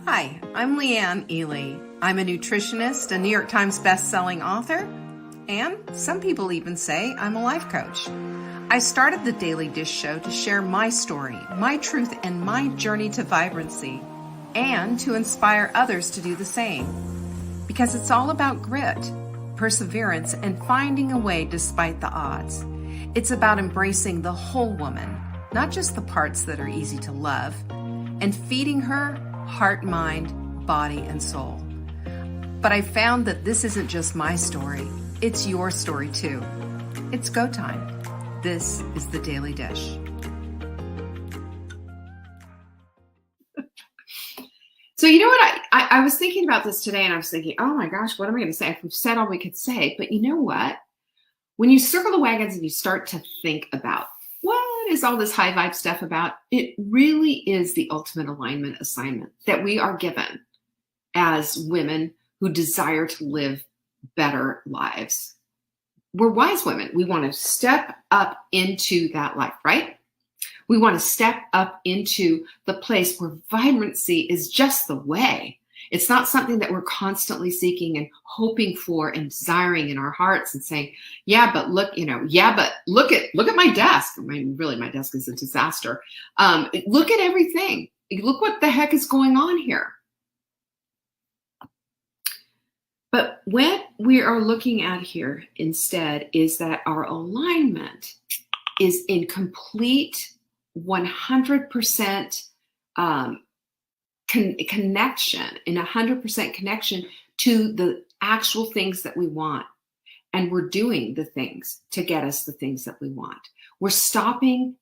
Hi, I'm Leanne Ely. I'm a nutritionist, a New York Times best-selling author, and some people even say I'm a life coach. I started the Daily Dish Show to share my story, my truth, and my journey to vibrancy, and to inspire others to do the same. Because it's all about grit, perseverance, and finding a way despite the odds. It's about embracing the whole woman, not just the parts that are easy to love, and feeding her heart, mind, body, and soul. But I found that this isn't just my story, it's your story too. It's go time. This is the Daily Dish. So you know what, I was thinking about this today, and I was thinking, oh my gosh, what am I going to say? We've said all we could say, but you know what? When you circle the wagons and you start to think about what is all this high vibe stuff about, it really is the ultimate alignment assignment that we are given as women who desire to live better lives. We're wise women. We want to step up into that life, right? We want to step up into the place where vibrancy is just the way. It's not something that we're constantly seeking and hoping for and desiring in our hearts and saying, yeah, but look, but look at my desk. I mean, really, my desk is a disaster. Look at everything. Look what the heck is going on here. But what we are looking at here instead is that our alignment is in complete 100% connection, in 100% connection to the actual things that we want. And we're doing the things to get us the things that we want. We're stopping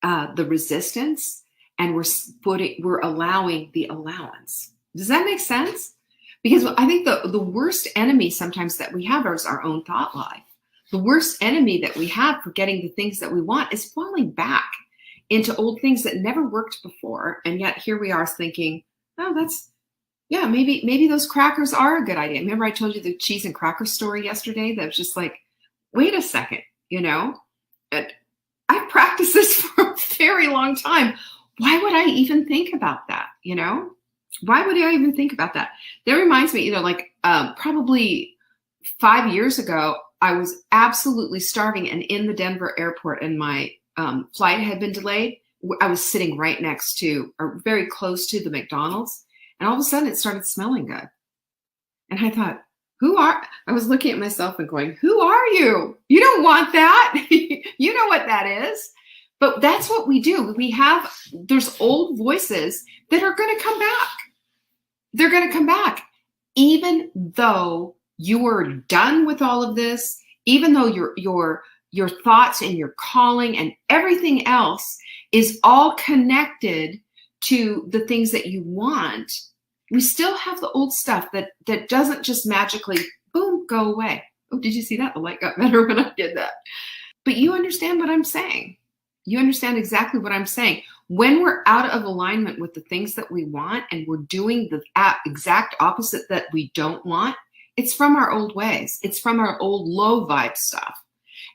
the resistance, and we're allowing the allowance. Does that make sense? Because I think the worst enemy sometimes that we have is our own thought life. The worst enemy that we have for getting the things that we want is falling back into old things that never worked before. And yet here we are thinking, oh, maybe those crackers are a good idea. Remember I told you the cheese and cracker story yesterday? That was just like, wait a second, I've practiced this for a very long time. Why would I even think about that? Why would I even think about that? That reminds me, probably 5 years ago, I was absolutely starving and in the Denver airport, and my flight had been delayed. I was sitting right next to, or very close to, the McDonald's, and all of a sudden it started smelling good. And I thought, I was looking at myself and going, who are you? You don't want that. You know what that is. But that's what we do. There's old voices that are going to come back. They're going to come back. Even though you are done with all of this, even though your thoughts and your calling and everything else is all connected to the things that you want, we still have the old stuff that doesn't just magically, boom, go away. Oh, did you see that? The light got better when I did that. But you understand what I'm saying. You understand exactly what I'm saying. When we're out of alignment with the things that we want and we're doing the exact opposite that we don't want, it's from our old ways. It's from our old low vibe stuff.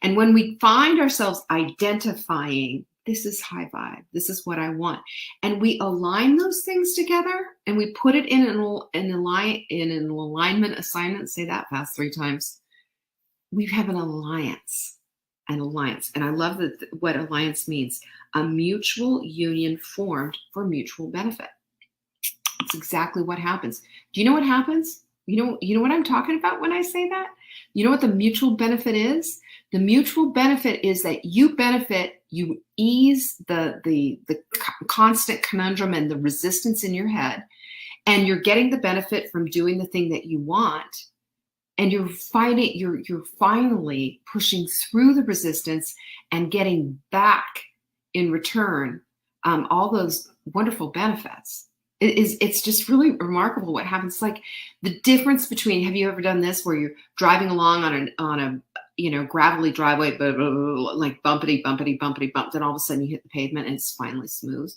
And when we find ourselves identifying, this is high vibe, this is what I want, and we align those things together and we put it in an alignment assignment, say that fast 3 times, we have an alliance. An alliance. And I love what alliance means. A mutual union formed for mutual benefit. It's exactly what happens. Do you know what happens? You know what I'm talking about when I say that? You know what the mutual benefit is? The mutual benefit is that you benefit, you ease the constant conundrum and the resistance in your head, and you're getting the benefit from doing the thing that you want. And you're finally pushing through the resistance and getting back in return all those wonderful benefits. It's just really remarkable what happens. Like the difference between, have you ever done this where you're driving along on a gravelly driveway, blah, blah, blah, like bumpity, bump, then all of a sudden you hit the pavement and it's finally smooth?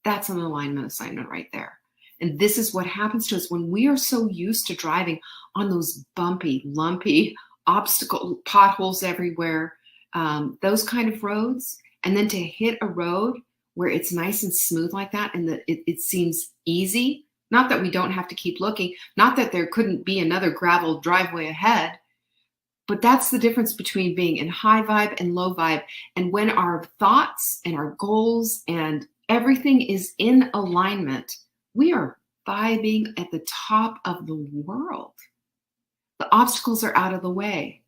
That's an alignment assignment right there. And this is what happens to us when we are so used to driving on those bumpy, lumpy, obstacle potholes everywhere, those kind of roads. And then to hit a road where it's nice and smooth like that, and that it seems easy, Not that we don't have to keep looking, not that there couldn't be another gravel driveway ahead, but that's the difference between being in high vibe and low vibe. And when our thoughts and our goals and everything is in alignment, we are vibing at the top of the world. The obstacles are out of the way.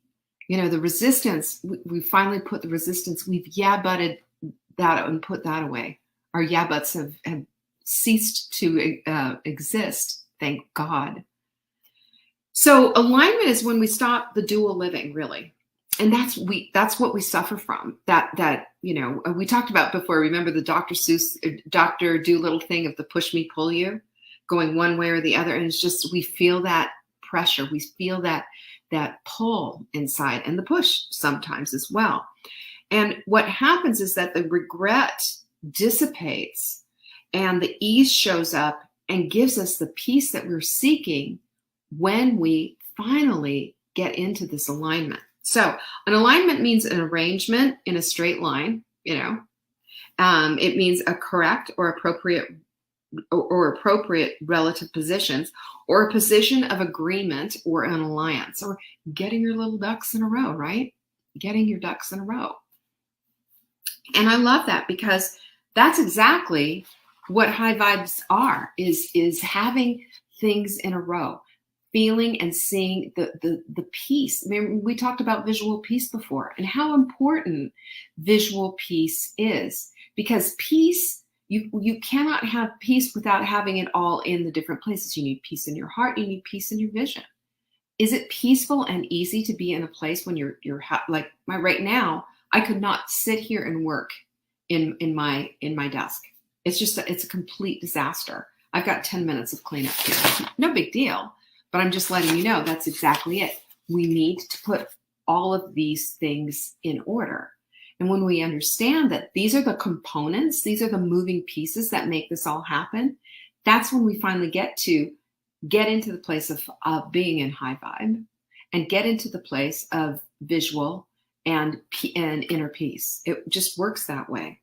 You know, the resistance, we finally put the resistance, we've yeah-butted that and put that away. Our yeah-buts have ceased to exist, thank God. So alignment is when we stop the dual living, really. And that's what we suffer from. That you know, we talked about before, remember the Dr. Seuss, Dr. Dolittle thing of the push me, pull you, going one way or the other. And it's just, we feel that pressure. We feel that pull inside, and the push sometimes as well. And what happens is that the regret dissipates and the ease shows up and gives us the peace that we're seeking when we finally get into this alignment. So an alignment means an arrangement in a straight line, you know. It means a correct or appropriate relative positions, or a position of agreement or an alliance, or getting your little ducks in a row, right? Getting your ducks in a row. And I love that, because that's exactly what high vibes are, is having things in a row, feeling and seeing the peace. I mean, we talked about visual peace before, and how important visual peace is, because peace, you cannot have peace without having it all in the different places. You need peace in your heart. You need peace in your vision. Is it peaceful and easy to be in a place when you're like right now? I could not sit here and work in my desk. It's a complete disaster. I've got 10 minutes of cleanup here. No big deal, but I'm just letting you know that's exactly it. We need to put all of these things in order. And when we understand that these are the components, these are the moving pieces that make this all happen, that's when we finally get into the place of being in high vibe, and get into the place of visual and inner peace. It just works that way.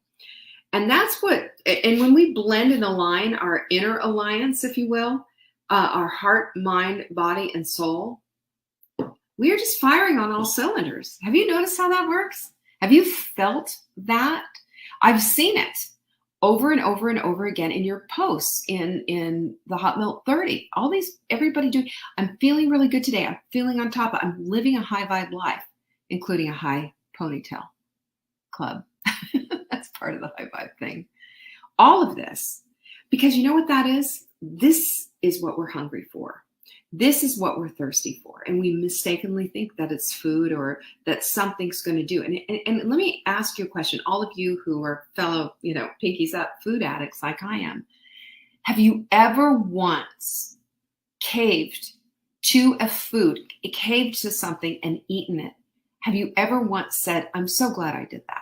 And when we blend and align our inner alliance, if you will, our heart, mind, body, and soul, we are just firing on all cylinders. Have you noticed how that works? Have you felt that? I've seen it over and over and over again in your posts, in the Hot Milk 30. Everybody doing, I'm feeling really good today. I'm feeling on top. I'm living a high vibe life, including a high ponytail club. That's part of the high vibe thing. All of this, because you know what that is? This is what we're hungry for. This is what we're thirsty for. And we mistakenly think that it's food, or that something's going to do. And let me ask you a question. All of you who are fellow, pinkies up food addicts like I am, have you ever once caved to a food, caved to something and eaten it? Have you ever once said, I'm so glad I did that?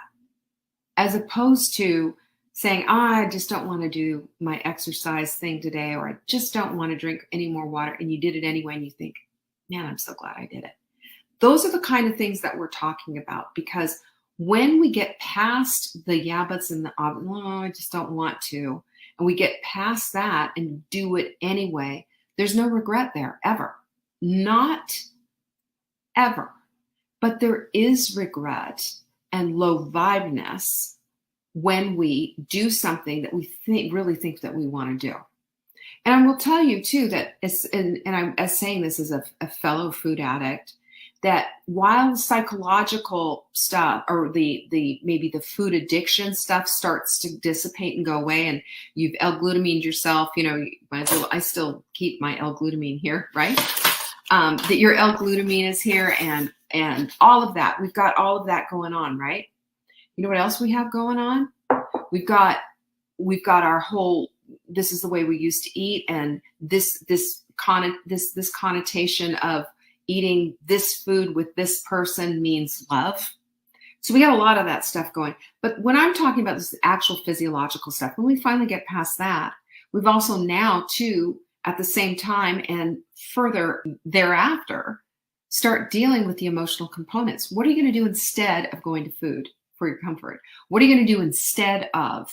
As opposed to saying, I just don't want to do my exercise thing today, or I just don't want to drink any more water, and you did it anyway, and you think, man, I'm so glad I did it. Those are the kind of things that we're talking about, because when we get past the yeah buts and the I just don't want to, and we get past that and do it anyway, there's no regret there, ever. Not ever. But there is regret and low vibeness when we do something that we really think that we want to do. And I will tell you too that, I'm saying this as a fellow food addict, that while psychological stuff, or maybe the food addiction stuff, starts to dissipate and go away, and you've L-glutamined yourself, I still keep my L-glutamine here, right? That your L-glutamine is here, and all of that. We've got all of that going on, right? You know what else we have going on? We've got our whole, this is the way we used to eat, and this connotation of eating this food with this person means love. So we got a lot of that stuff going. But when I'm talking about this actual physiological stuff, when we finally get past that, we've also now too, at the same time and further thereafter, start dealing with the emotional components. What are you going to do instead of going to food for your comfort? What are you going to do instead of,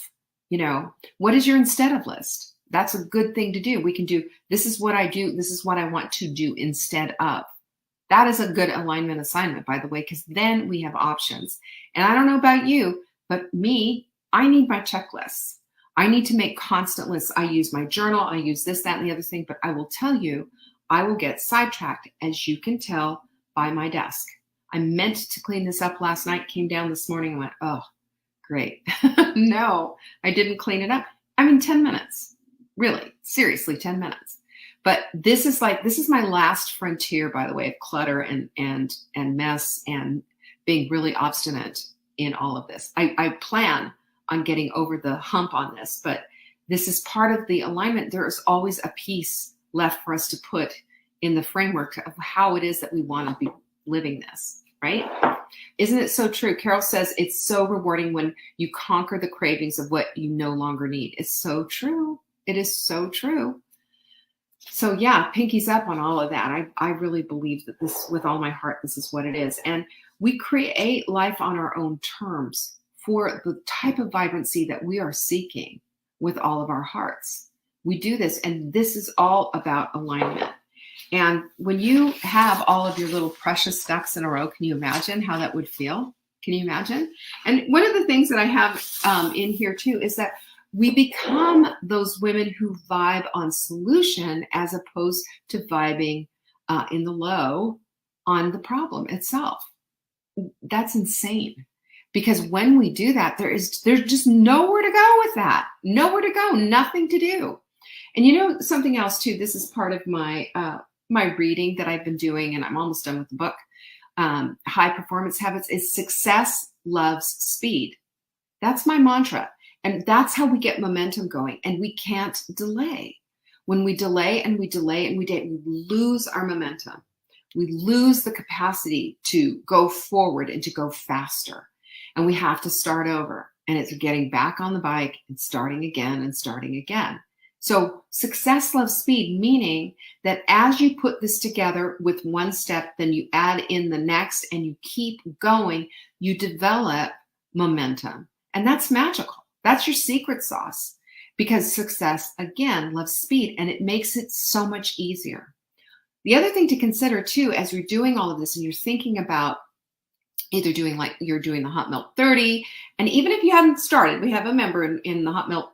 what is your instead of list? That's a good thing to do. We can do, this is what I do. This is what I want to do instead of. That is a good alignment assignment, by the way, because then we have options. And I don't know about you, but me, I need my checklists. I need to make constant lists. I use my journal. I use this, that, and the other thing. But I will tell you, I will get sidetracked, as you can tell by my desk. I meant to clean this up last night, came down this morning and went, oh, great. No, I didn't clean it up. I mean, 10 minutes, really, seriously, 10 minutes. But this is my last frontier, by the way, of clutter and mess and being really obstinate in all of this. I plan on getting over the hump on this, but this is part of the alignment. There is always a piece left for us to put in the framework of how it is that we want to be living this, right? Isn't it so true? Carol says it's so rewarding when you conquer the cravings of what you no longer need. It's so true. It is so true. So yeah, pinkies up on all of that. I really believe that this, with all my heart, this is what it is. And we create life on our own terms for the type of vibrancy that we are seeking with all of our hearts. We do this, and this is all about alignment. And when you have all of your little precious ducks in a row, can you imagine how that would feel? Can you imagine? And one of the things that I have in here too is that we become those women who vibe on solution as opposed to vibing in the low on the problem itself. That's insane. Because when we do that, there's just nowhere to go with that. Nowhere to go, nothing to do. And you know something else too, this is part of my my reading that I've been doing, and I'm almost done with the book, High Performance Habits, is success loves speed. That's my mantra. And that's how we get momentum going. And we can't delay. When we delay and we delay and we lose our momentum. We lose the capacity to go forward and to go faster. And we have to start over. And it's getting back on the bike and starting again and starting again. So success loves speed, meaning that as you put this together with one step, then you add in the next and you keep going, you develop momentum. And that's magical. That's your secret sauce, because success, again, loves speed, and it makes it so much easier. The other thing to consider too, as you're doing all of this and you're thinking about either doing like you're doing the Hot Melt 30, and even if you haven't started, we have a member in the Hot Melt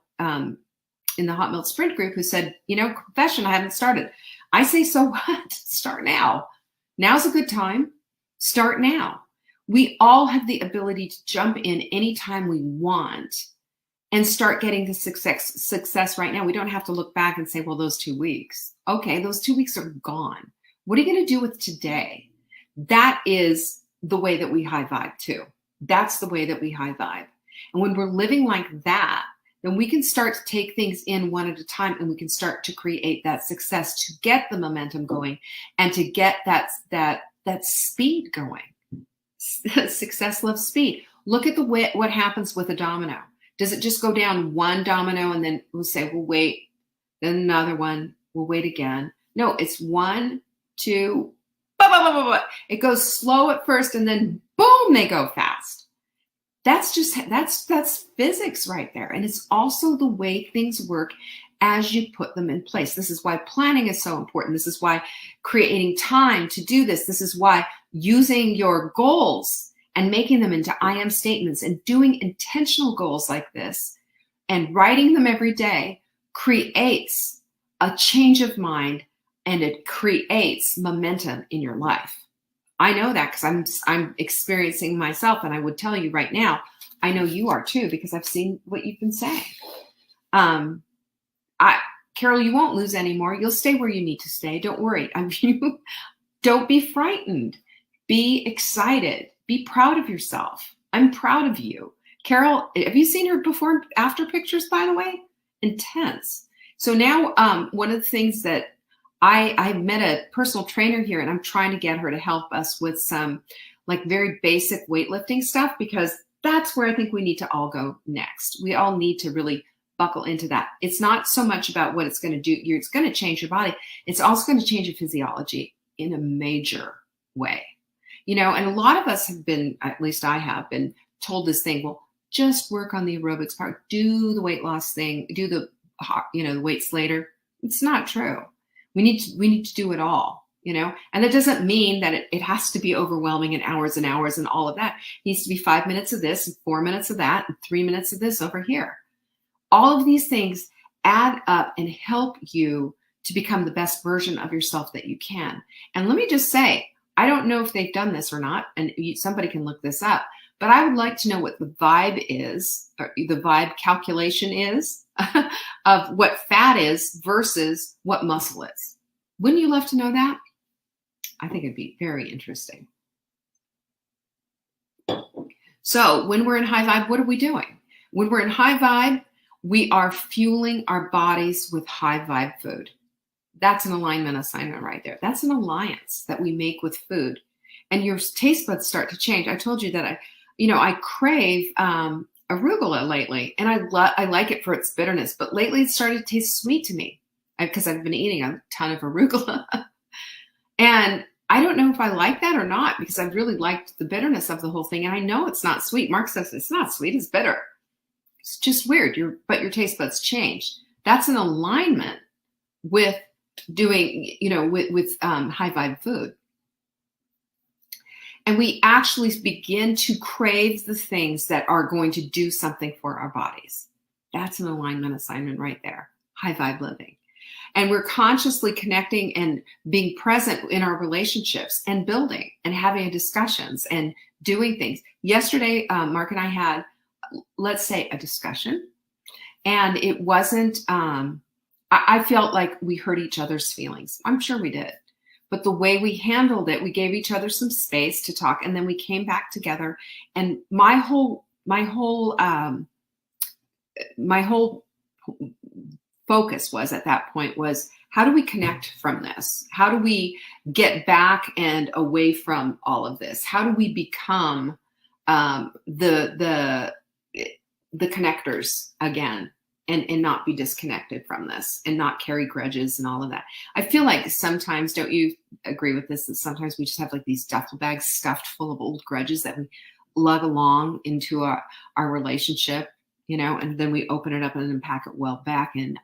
Sprint group who said, you know, confession, I haven't started. I say, so what? Start now. Now's a good time. Start now. We all have the ability to jump in anytime we want and start getting the success right now. We don't have to look back and say, well, those 2 weeks. Okay, those 2 weeks are gone. What are you going to do with today? That is the way that we high vibe too. That's the way that we high vibe. And when we're living like that, then we can start to take things in one at a time, and we can start to create that success to get the momentum going and to get that speed going. Success loves speed. Look at what happens with a domino. Does it just go down one domino and then we'll say, we'll wait, then another one, we'll wait again? No, it's 1, 2, blah, blah, blah, blah, blah. It goes slow at first and then boom, they go fast. That's physics right there. And it's also the way things work as you put them in place. This is why planning is so important. This is why creating time to do this. This is why using your goals and making them into I am statements and doing intentional goals like this and writing them every day creates a change of mind, and it creates momentum in your life. I know that because I'm experiencing myself, and I would tell you right now, I know you are too, because I've seen what you've been saying. Carol, you won't lose anymore. You'll stay where you need to stay. Don't worry. Don't be frightened. Be excited. Be proud of yourself. I'm proud of you. Carol, have you seen her before and after pictures, by the way? Intense. So now one of the things that I met a personal trainer here, and I'm trying to get her to help us with some like very basic weightlifting stuff, because that's where I think we need to all go next. We all need to really buckle into that. It's not so much about what it's going to do. It's going to change your body. It's also going to change your physiology in a major way. You know, and a lot of us have been, at least I have been told this thing, well, just work on the aerobics part, do the weight loss thing, do the the weights later. It's not true. We need to do it all, and that doesn't mean that it has to be overwhelming and hours and all of that. It needs to be 5 minutes of this and 4 minutes of that and 3 minutes of this over here. All of these things add up and help you to become the best version of yourself that you can. And let me just say, I don't know if they've done this or not, and somebody can look this up, but I would like to know what the vibe is, or the vibe calculation is of what fat is versus what muscle is. Wouldn't you love to know that? I think it'd be very interesting. So when we're in high vibe, what are we doing? When we're in high vibe, we are fueling our bodies with high vibe food. That's an alignment assignment right there. That's an alliance that we make with food. And your taste buds start to change. I told you that I crave arugula lately, and I like it for its bitterness, but lately it started to taste sweet to me because I've been eating a ton of arugula. And I don't know if I like that or not, because I really liked the bitterness of the whole thing. And I know it's not sweet. Mark says it's not sweet, it's bitter. It's just weird. But your taste buds change. That's an alignment with doing, with high vibe food. And we actually begin to crave the things that are going to do something for our bodies. That's an alignment assignment right there. High vibe living. And we're consciously connecting and being present in our relationships and building and having discussions and doing things. Yesterday, Mark and I had, let's say, a discussion, and it wasn't, I felt like we hurt each other's feelings. I'm sure we did. But the way we handled it, we gave each other some space to talk, and then we came back together. And my whole focus was at that point was, how do we connect from this? How do we get back and away from all of this? How do we become the connectors again? And not be disconnected from this and not carry grudges and all of that. I feel like sometimes, don't you agree with this, that sometimes we just have like these duffel bags stuffed full of old grudges that we lug along into our relationship, and then we open it up and then pack it well back in,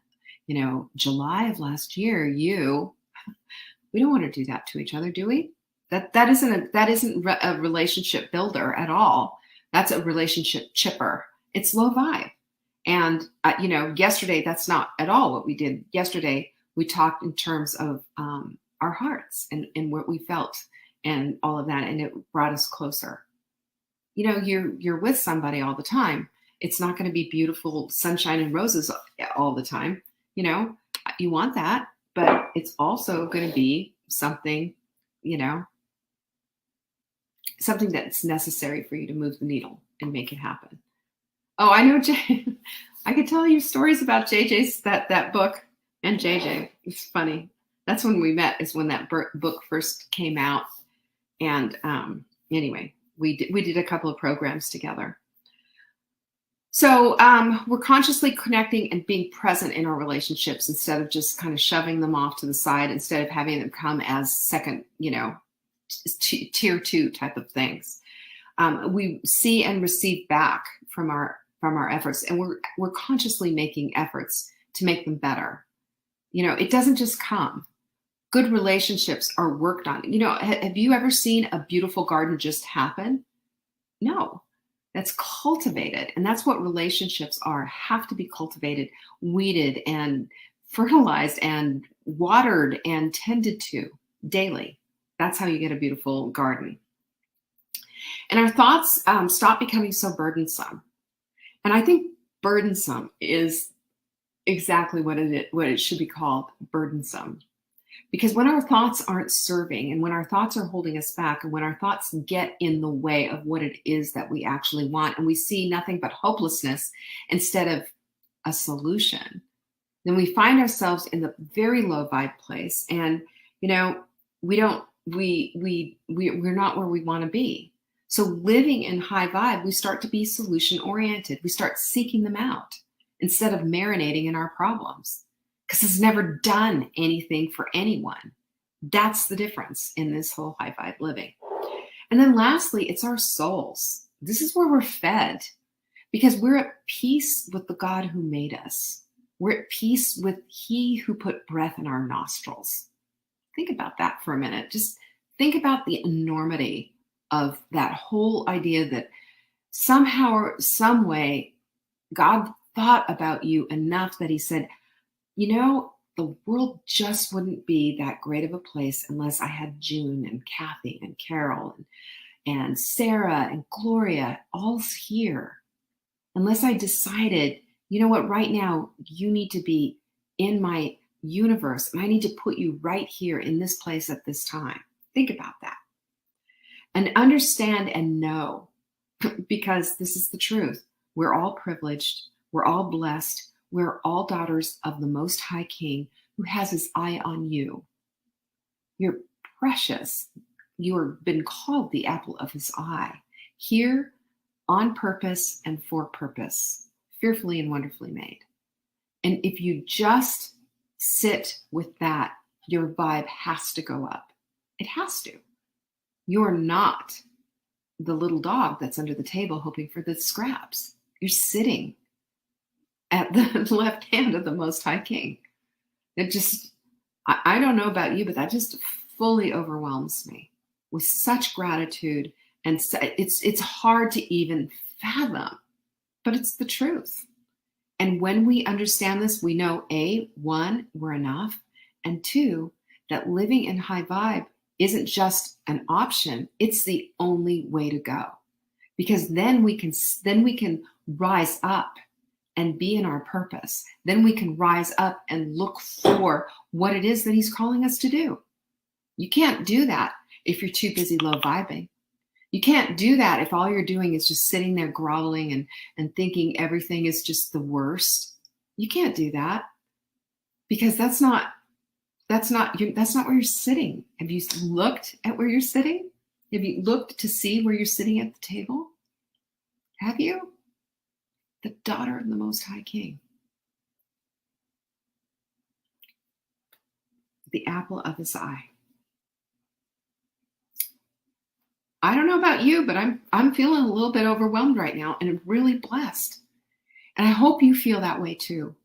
July of last year, we don't want to do that to each other, do we? That isn't a relationship builder at all. That's a relationship chipper. It's low vibe. And, yesterday, that's not at all what we did. Yesterday, we talked in terms of our hearts and what we felt and all of that. And it brought us closer. You're with somebody all the time. It's not going to be beautiful sunshine and roses all the time. You want that, but it's also going to be something, something that's necessary for you to move the needle and make it happen. Oh, I know, Jay. I could tell you stories about JJ's that book and JJ. It's funny. That's when we met. Is when that book first came out. And anyway, we did a couple of programs together. So we're consciously connecting and being present in our relationships instead of just kind of shoving them off to the side. Instead of having them come as second, tier 2 type of things. We see and receive back from our efforts, and we're consciously making efforts to make them better. It doesn't just come. Good relationships are worked on. Have you ever seen a beautiful garden just happen? No, that's cultivated. And that's what relationships have to be cultivated, weeded and fertilized and watered and tended to daily. That's how you get a beautiful garden. And our thoughts stop becoming so burdensome. And I think burdensome is exactly what it should be called, burdensome. Because when our thoughts aren't serving, and when our thoughts are holding us back, and when our thoughts get in the way of what it is that we actually want, and we see nothing but hopelessness instead of a solution, then we find ourselves in the very low vibe place. And, we're not where we want to be. So living in high vibe, we start to be solution oriented. We start seeking them out instead of marinating in our problems, because it's never done anything for anyone. That's the difference in this whole high vibe living. And then lastly, it's our souls. This is where we're fed, because we're at peace with the God who made us. We're at peace with He who put breath in our nostrils. Think about that for a minute. Just think about the enormity of that whole idea that somehow or some way God thought about you enough that He said, you know, the world just wouldn't be that great of a place unless I had June and Kathy and Carol and Sarah and Gloria all here. Unless I decided, you know what, right now you need to be in my universe and I need to put you right here in this place at this time. Think about that. And understand and know, because this is the truth. We're all privileged. We're all blessed. We're all daughters of the Most High King who has His eye on you. You're precious. You have been called the apple of His eye. Here, on purpose and for purpose, fearfully and wonderfully made. And if you just sit with that, your vibe has to go up. It has to. You're not the little dog that's under the table hoping for the scraps. You're sitting at the left hand of the Most High King. It just, I don't know about you, but that just fully overwhelms me with such gratitude. And it's hard to even fathom, but it's the truth. And when we understand this, we know one, we're enough, and two, that living in high vibe isn't just an option, it's the only way to go. Because then we can rise up and be in our purpose. Then we can rise up and look for what it is that He's calling us to do. You can't do that if you're too busy low vibing. You can't do that if all you're doing is just sitting there groveling and thinking everything is just the worst. You can't do that because that's not where you're sitting. Have you looked at where you're sitting? Have you looked to see where you're sitting at the table? Have you? The daughter of the Most High King. The apple of His eye. I don't know about you, but I'm feeling a little bit overwhelmed right now, and I'm really blessed. And I hope you feel that way too,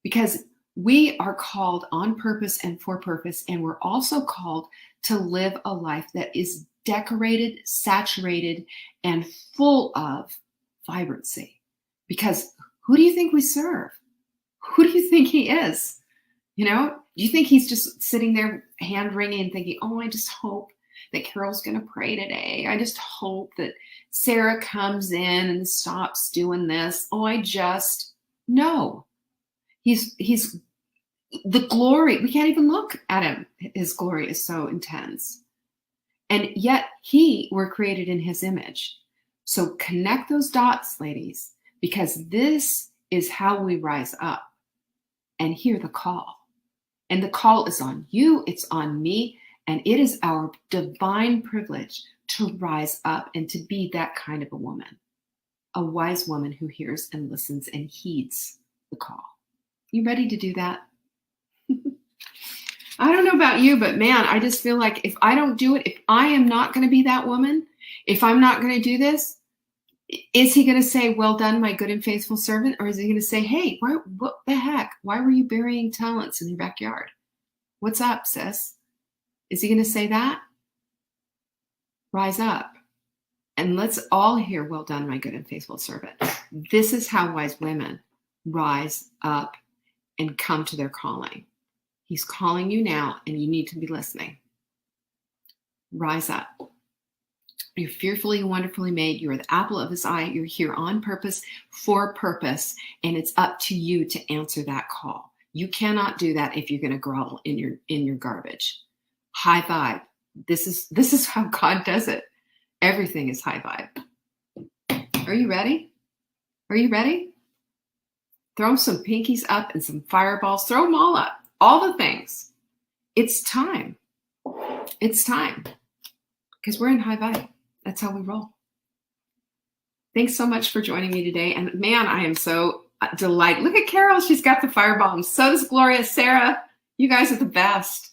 because we are called on purpose and for purpose, and we're also called to live a life that is decorated, saturated, and full of vibrancy. Because who do you think we serve? Who do you think He is? You know, do you think He's just sitting there hand wringing and thinking, oh, I just hope that Carol's going to pray today. I just hope that Sarah comes in and stops doing this. Oh, no. He's the glory. We can't even look at Him. His glory is so intense. And yet we're created in His image. So connect those dots, ladies, because this is how we rise up and hear the call. And the call is on you. It's on me. And it is our divine privilege to rise up and to be that kind of a woman, a wise woman who hears and listens and heeds the call. You ready to do that? I don't know about you, but man, I just feel like if I don't do it, if I am not going to be that woman, if I'm not going to do this, is He going to say, well done, my good and faithful servant? Or is He going to say, hey, what the heck? Why were you burying talents in your backyard? What's up, sis? Is He going to say that? Rise up. And let's all hear, well done, my good and faithful servant. This is how wise women rise up and come to their calling. He's calling you now, and you need to be listening. Rise up. You're fearfully and wonderfully made. You're the apple of His eye. You're here on purpose, for purpose, and it's up to you to answer that call. You cannot do that if you're going to grovel in your garbage. High vibe. This is how God does it. Everything is high vibe. Are you ready? Are you ready? Throw some pinkies up and some fireballs. Throw them all up. All the things. It's time. It's time. Because we're in high vibe. That's how we roll. Thanks so much for joining me today. And man, I am so delighted. Look at Carol. She's got the firebomb. So does Gloria. Sarah, you guys are the best.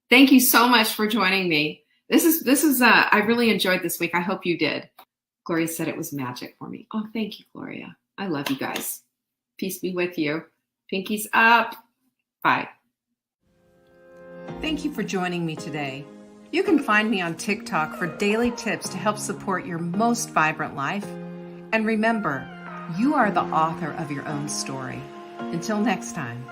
Thank you so much for joining me. This is I really enjoyed this week. I hope you did. Gloria said it was magic for me. Oh, thank you, Gloria. I love you guys. Peace be with you. Pinkies up. Bye. Thank you for joining me today. You can find me on TikTok for daily tips to help support your most vibrant life. And remember, you are the author of your own story. Until next time.